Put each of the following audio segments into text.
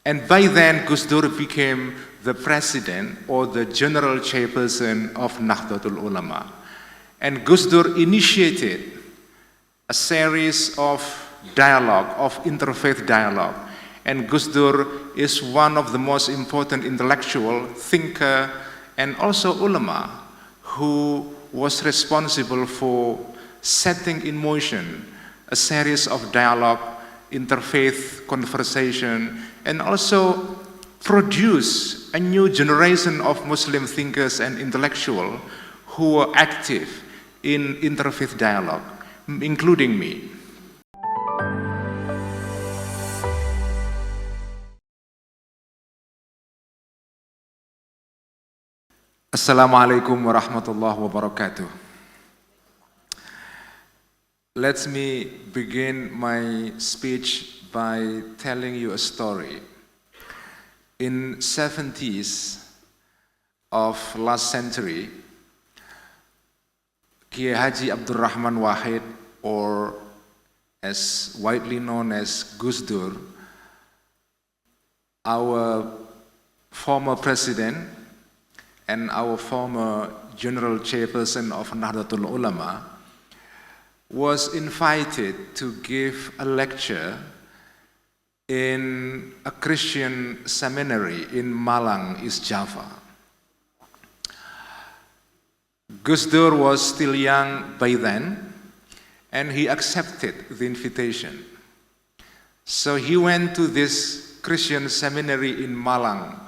And by then, Gus Dur became the president or the general chairperson of Nahdlatul Ulama. And Gus Dur initiated a series of dialogue, of interfaith dialogue. And Gus Dur is one of the most important intellectual thinker and also ulama who was responsible for setting in motion a series of dialogue, interfaith conversation, and also produce a new generation of Muslim thinkers and intellectuals who were active in interfaith dialogue, including me. Assalamualaikum warahmatullahi wabarakatuh. Let me begin my speech by telling you a story. In 70s of last century, Kiai Haji Abdul Rahman Wahid, or as widely known as Gus Dur, our former president and our former general chairperson of Nahdlatul Ulama, was invited to give a lecture in a Christian seminary in Malang, East Java. Gus Dur was still young by then, and he accepted the invitation. So he went to this Christian seminary in Malang,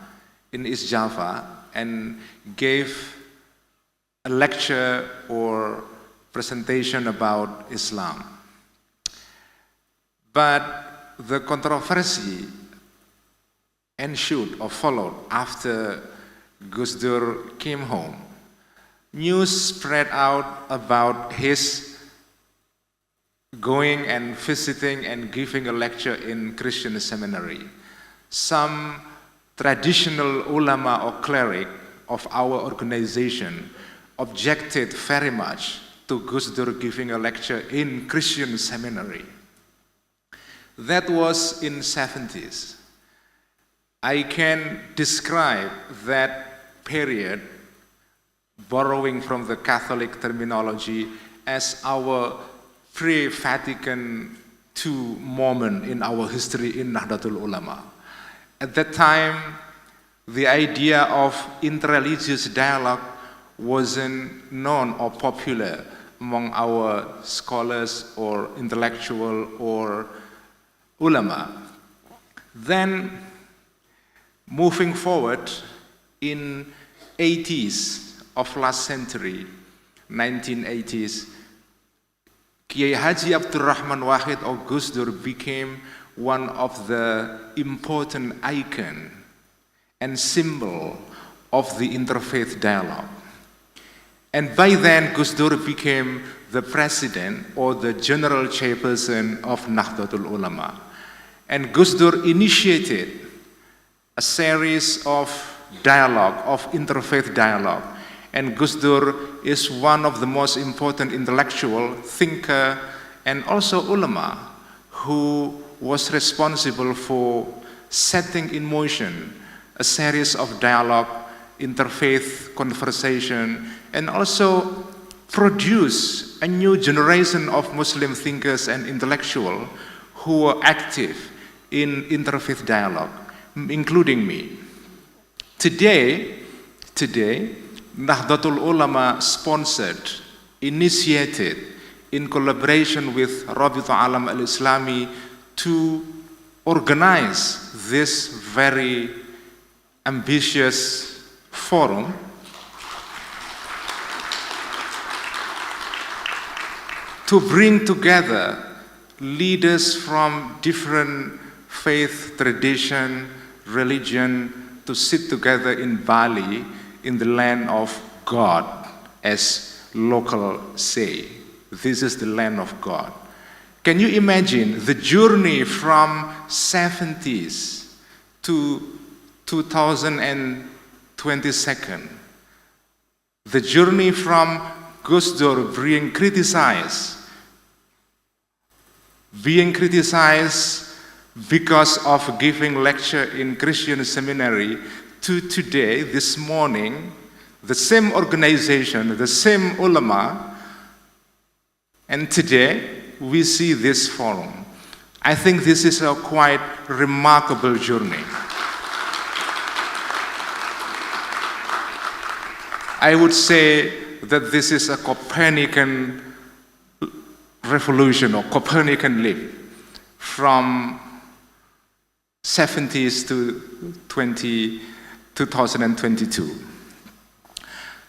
in East Java, and gave a lecture or presentation about Islam. But the controversy ensued or followed after Gus Dur came home. News spread out about his going and visiting and giving a lecture in Christian seminary. Some traditional ulama or cleric of our organization objected very much to Gus Dur giving a lecture in Christian seminary. That was in 70s. I can describe that period, borrowing from the Catholic terminology, as our pre-Vatican II moment in our history in Nahdlatul Ulama. At that time, the idea of interreligious dialogue wasn't known or popular among our scholars or intellectual or ulama. Then, moving forward, in 80s of last century, 1980s, Kiai Haji Abdul Rahman Wahid or Gus Dur became one of the important icon and symbol of the interfaith dialogue. And by then, Gus Dur became the president or the general chairperson of Nahdlatul Ulama. And Gus Dur initiated a series of dialogue, of interfaith dialogue. And Gus Dur is one of the most important intellectual thinker and also ulama who was responsible for setting in motion a series of dialogue, interfaith conversation, and also produce a new generation of Muslim thinkers and intellectuals who were active in interfaith dialogue, including me. Today, Nahdlatul Ulama sponsored, initiated, in collaboration with Rabita Alam al-Islami, to organize this very ambitious forum to bring together leaders from different faith, tradition, religion, to sit together in Bali, in the land of God, as local say. This is the land of God. Can you imagine the journey from 70s to 2022? The journey from Gus Dur being criticized because of giving lecture in Christian seminary to today, this morning, the same organization, the same ulama, and today we see this forum. I think this is a quite remarkable journey. I would say that this is a Copernican revolution or Copernican leap from 70s to 2022.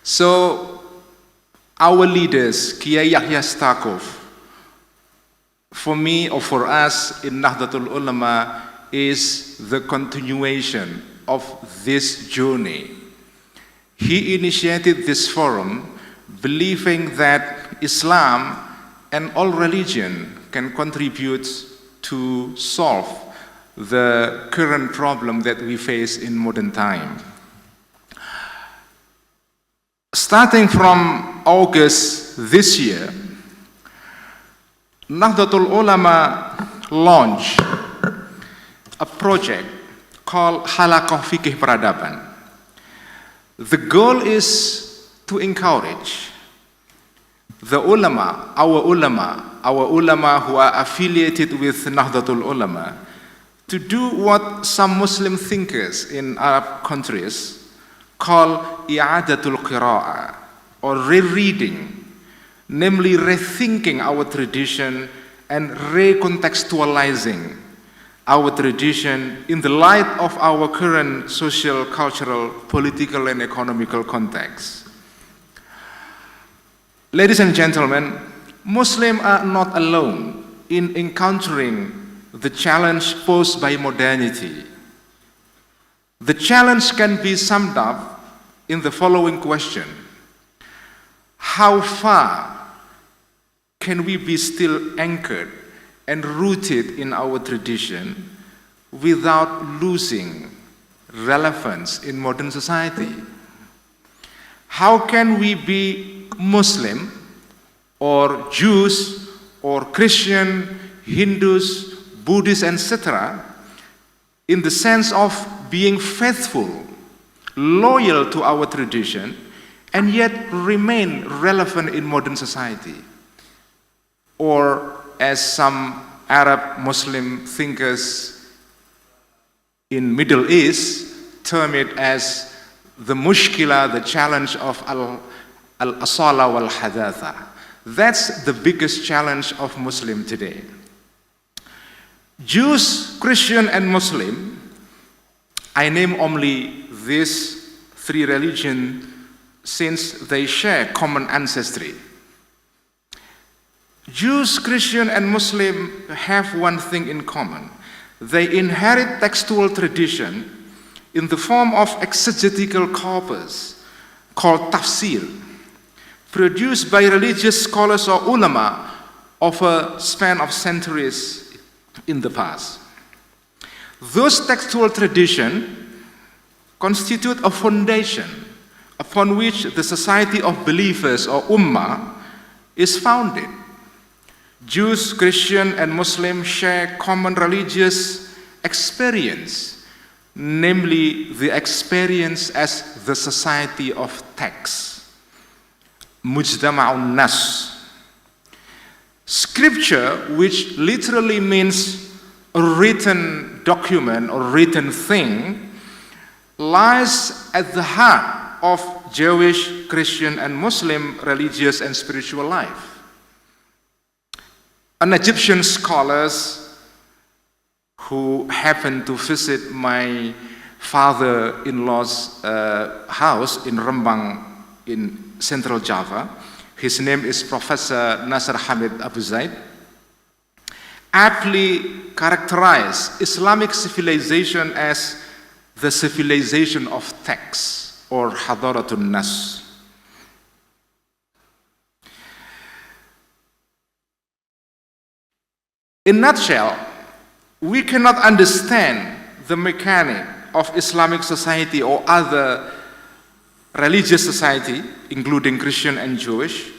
So our leaders, Kiai Yahya Stakuf, for me or for us in Nahdlatul Ulama, is the continuation of this journey. He initiated this forum believing that Islam and all religion can contribute to solve the current problem that we face in modern time. Starting from August this year, Nahdlatul Ulama launched a project called Halaqah Fikih Peradaban. The goal is to encourage the ulama, our ulama who are affiliated with Nahdlatul Ulama, to do what some Muslim thinkers in Arab countries call i'adatul qira'ah, or rereading, namely rethinking our tradition and recontextualizing our tradition in the light of our current social, cultural, political, and economical context. Ladies and gentlemen, Muslims are not alone in encountering the challenge posed by modernity. The challenge can be summed up in the following question: how far can we be still anchored and rooted in our tradition without losing relevance in modern society? How can we be Muslim or Jews or Christian, Hindus, Buddhists, etc., in the sense of being faithful, loyal to our tradition, and yet remain relevant in modern society? Or, as some Arab Muslim thinkers in Middle East term it, as the mushkila, the challenge of al-asala wal-hadatha. That's the biggest challenge of Muslim today. Jews, Christian, and Muslim, I name only these three religions since they share common ancestry. Jews, Christian, and Muslim have one thing in common. They inherit textual tradition in the form of exegetical corpus called tafsir, produced by religious scholars or ulama of a span of centuries in the past. Those textual traditions constitute a foundation upon which the society of believers or ummah is founded. Jews, Christian, and Muslim share common religious experience, namely the experience as the society of texts, mujtama'un nas. Scripture, which literally means a written document or written thing, lies at the heart of Jewish, Christian, and Muslim religious and spiritual life. An Egyptian scholar who happened to visit my father-in-law's house in Rembang in Central Java, his name is Professor Nasser Hamid Abu Zaid, aptly characterized Islamic civilization as the civilization of texts, or Hadaratun Nas. In a nutshell, we cannot understand the mechanic of Islamic society or other religious society, including Christian and Jewish,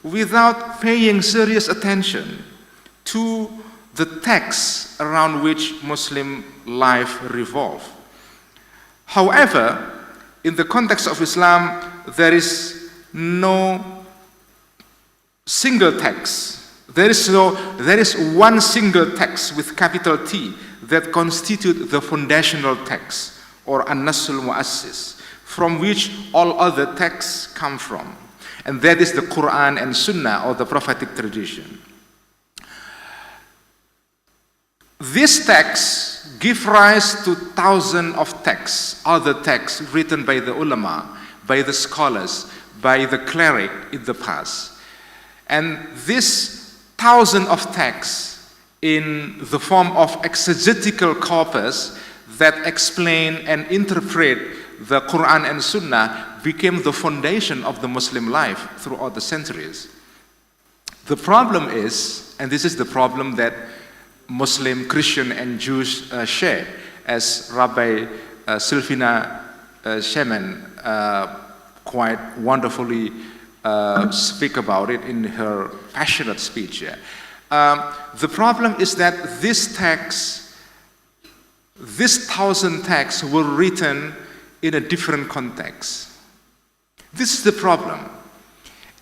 without paying serious attention to the texts around which Muslim life revolve. However, in the context of Islam, there is no single text. There is one single text with capital T that constitute the foundational text, or An-Nasul Mu'assis, from which all other texts come from. And that is the Quran and Sunnah, or the prophetic tradition. These texts give rise to thousands of texts, other texts written by the ulama, by the scholars, by the cleric in the past. And this thousands of texts in the form of exegetical corpus that explain and interpret the Quran and Sunnah became the foundation of the Muslim life throughout the centuries. The problem is, and this is the problem that Muslim, Christian, and Jews share, as Rabbi Silvina Shemen quite wonderfully speak about it in her passionate speech. The problem is that these thousand texts were written in a different context. This is the problem.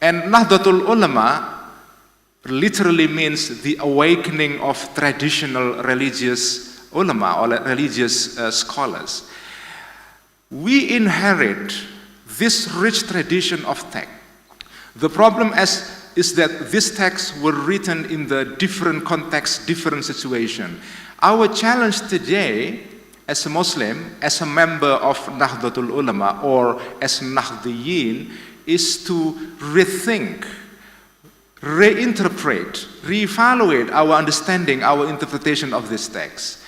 And Nahdlatul Ulama literally means the awakening of traditional religious ulama, or religious scholars. We inherit this rich tradition of text. The problem is that these texts were written in the different context, different situation. Our challenge today, as a Muslim, as a member of Nahdlatul Ulama, or as Nahdiyin, is to rethink, reinterpret, reevaluate our understanding, our interpretation of this text.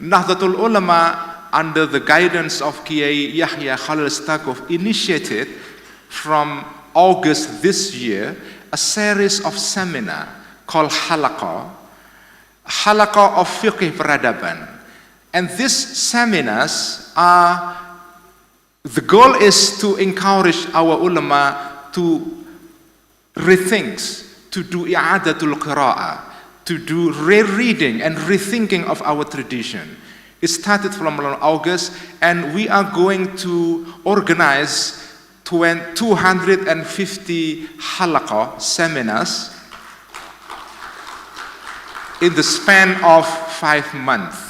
Nahdlatul Ulama, under the guidance of Kiai Yahya Khalil Stakuf, initiated from August this year a series of seminar called Halaqah of Fiqh Peradaban. And these seminars the goal is to encourage our ulama to rethink, to do i'adatul qira'ah, to do rereading and rethinking of our tradition. It started from August, and we are going to organize 250 halaqah seminars in the span of 5 months.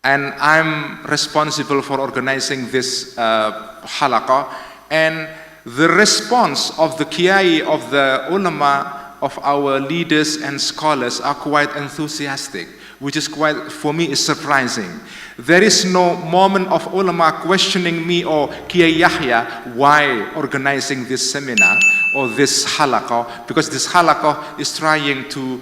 And I'm responsible for organizing this halaqah, and the response of the kiai, of the ulama, of our leaders and scholars are quite enthusiastic, which is quite, for me, is surprising. There is no moment of ulama questioning me or Kiai Yahya why organizing this seminar or this halaqah, because this halaqah is trying to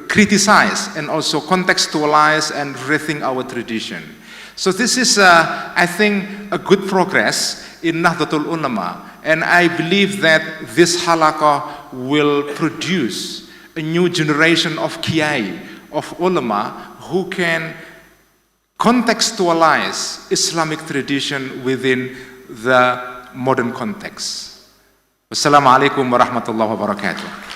criticize and also contextualize and rethink our tradition. So this is, I think, a good progress in Nahdlatul Ulama. And I believe that this halaqah will produce a new generation of kiai, of ulama, who can contextualize Islamic tradition within the modern context. Wassalamu alaikum wa rahmatullahi wa barakatuh.